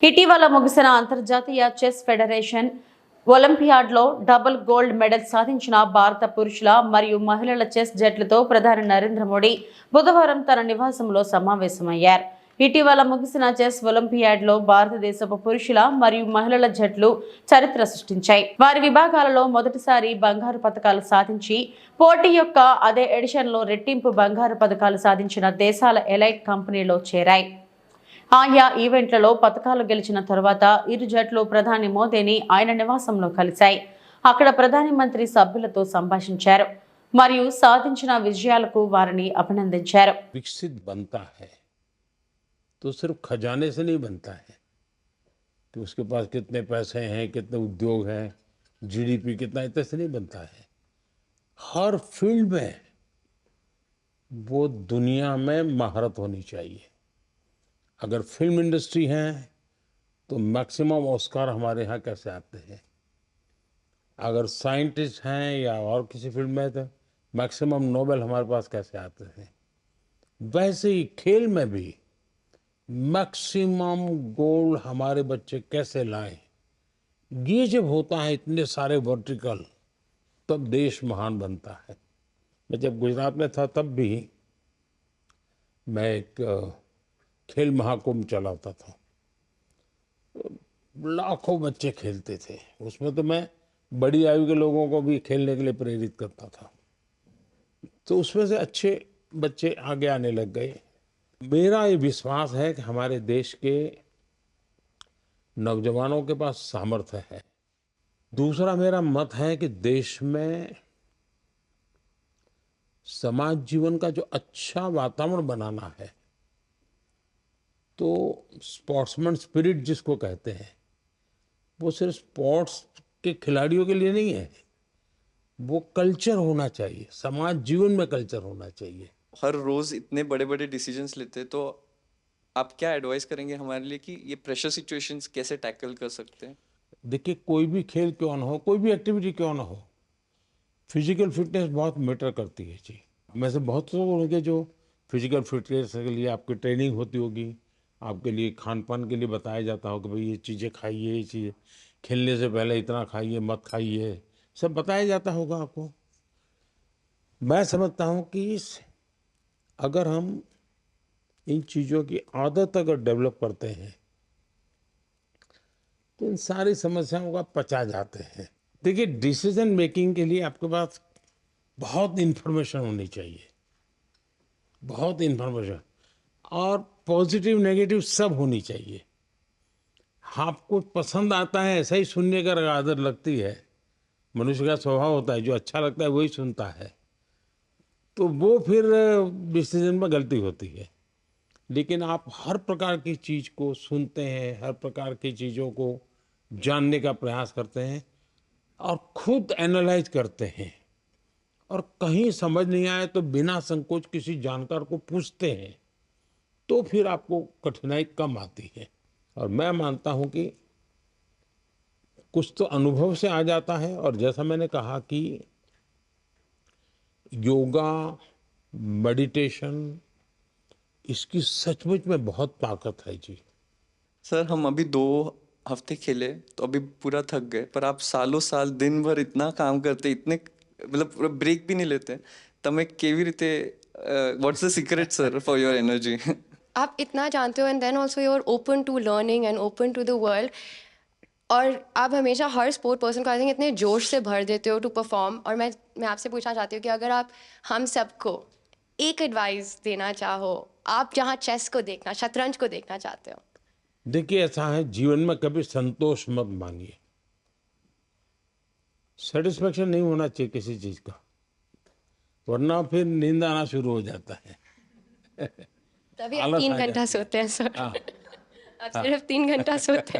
ఇటీవల ముగిసిన అంతర్జాతీయ చెస్ ఫెడరేషన్ ఒలింపియాడ్లో డబుల్ గోల్డ్ మెడల్ సాధించిన భారత పురుషుల మరియు మహిళల చెస్ జట్లతో ప్రధాని నరేంద్ర మోడీ బుధవారం తన నివాసంలో సమావేశమయ్యారు. ఇటీవల ముగిసిన చెస్ ఒలింపియాడ్లో భారతదేశపు పురుషుల మరియు మహిళల జట్లు చరిత్ర సృష్టించాయి. వారి విభాగాలలో మొదటిసారి బంగారు పతకాలు సాధించి పోటీ యొక్క అదే ఎడిషన్లో రెట్టింపు బంగారు పతకాలు సాధించిన దేశాల ఎలైట్ కంపెనీలో చేరాయి. ఆయా ఈవెంట్లలో పతకాలు గెలిచిన తర్వాత ఇరు జట్లు ప్రధాని మోదీని ఆయన నివాసంలో కలిశాయి. అక్కడ ప్రధాని మంత్రి సభ్యులతో సంభాషించారు మరియు సాధించిన విజయాలకు వారిని అభినందించారు. विकसित बनता है तो सिर्फ खजाने से नहीं बनता है कि उसके पास कितने पैसे हैं, कितने उद्योग हैं, जीडीपी कितना, इतने से नहीं बनता है. हर फील्ड में वो दुनिया में महारत होनी चाहिए. अगर फिल्म इंडस्ट्री है तो मैक्सिमम ऑस्कार हमारे यहाँ कैसे आते हैं. अगर साइंटिस्ट हैं या और किसी फील्ड में तो मैक्सिमम नोबेल हमारे पास कैसे आते हैं. वैसे ही खेल में भी मैक्सिमम गोल्ड हमारे बच्चे कैसे लाएं. ये जब होता है इतने सारे वर्टिकल, तब देश महान बनता है. मैं जब गुजरात में था तब भी मैं एक खेल महाकुंभ चलाता था. लाखों बच्चे खेलते थे. उसमें तो मैं बड़ी आयु के लोगों को भी खेलने के लिए प्रेरित करता था. तो उसमें से अच्छे बच्चे आगे आने लग गए. मेरा ये विश्वास है कि हमारे देश के नौजवानों के पास सामर्थ्य है. दूसरा मेरा मत है कि देश में समाज जीवन का जो अच्छा वातावरण बनाना है, तो स्पोर्ट्समैन स्पिरिट जिसको कहते हैं, वो सिर्फ स्पोर्ट्स के खिलाड़ियों के लिए नहीं है. वो कल्चर होना चाहिए. समाज जीवन में कल्चर होना चाहिए. हर रोज इतने बड़े बड़े डिसीजंस लेते हैं, तो आप क्या एडवाइस करेंगे हमारे लिए कि ये प्रेशर सिचुएशंस कैसे टैकल कर सकते हैं. देखिए, कोई भी खेल क्यों ना हो, कोई भी एक्टिविटी क्यों ना हो, फिजिकल फिटनेस बहुत मैटर करती है जी. में से बहुत लोग होंगे जो फिजिकल फिटनेस के लिए आपकी ट्रेनिंग होती होगी, आपके लिए खान पान के लिए बताया जाता हो कि भाई ये चीज़ें खाइए, ये चीज़ें खेलने से पहले इतना खाइए, मत खाइए, सब बताया जाता होगा आपको. मैं समझता हूँ कि अगर हम इन चीज़ों की आदत अगर डेवलप करते हैं तो इन सारी समस्याओं का पचा जाते हैं. देखिए, डिसीजन मेकिंग के लिए आपके पास बहुत इन्फॉर्मेशन होनी चाहिए, बहुत इन्फॉर्मेशन, और पॉजिटिव नेगेटिव सब होनी चाहिए. आपको पसंद आता है ऐसा ही सुनने का आदत लगती है. मनुष्य का स्वभाव होता है, जो अच्छा लगता है वही सुनता है. तो वो फिर डिसीजन में गलती होती है. लेकिन आप हर प्रकार की चीज़ को सुनते हैं, हर प्रकार की चीज़ों को जानने का प्रयास करते हैं और खुद एनालाइज करते हैं, और कहीं समझ नहीं आए तो बिना संकोच किसी जानकार को पूछते हैं, तो फिर आपको कठिनाई कम आती है. और मैं मानता हूं कि कुछ तो अनुभव से आ जाता है. और जैसा मैंने कहा कि योगा, मेडिटेशन, इसकी सचमुच में बहुत ताकत है जी. सर, हम अभी 2 हफ्ते खेले तो अभी पूरा थक गए, पर आप सालों साल दिन भर इतना काम करते, इतने मतलब ब्रेक भी नहीं लेते. તમે કેવી રીતે what's the secret sir for your energy. आप इतना जानते हो and then also you are open to learning and open to the world. और आप हमेशा हर स्पोर्ट पर्सन को आई थिंक इतने जोश से भर देते हो टू परफॉर्म. और मैं आपसे पूछना चाहती हूँ कि अगर आप हम सबको एक एडवाइस देना चाहो, आप जहाँ चेस को देखना, शतरंज को देखना चाहते हो. देखिए, ऐसा है, जीवन में कभी संतोष मत मांगिए. सेटिस्फेक्शन नहीं होना चाहिए किसी चीज़ का, वरना फिर नींद आना शुरू हो जाता है. तभी आप 3 घंटा सोते हैं सर. आप सिर्फ 3 घंटा सोते हैं.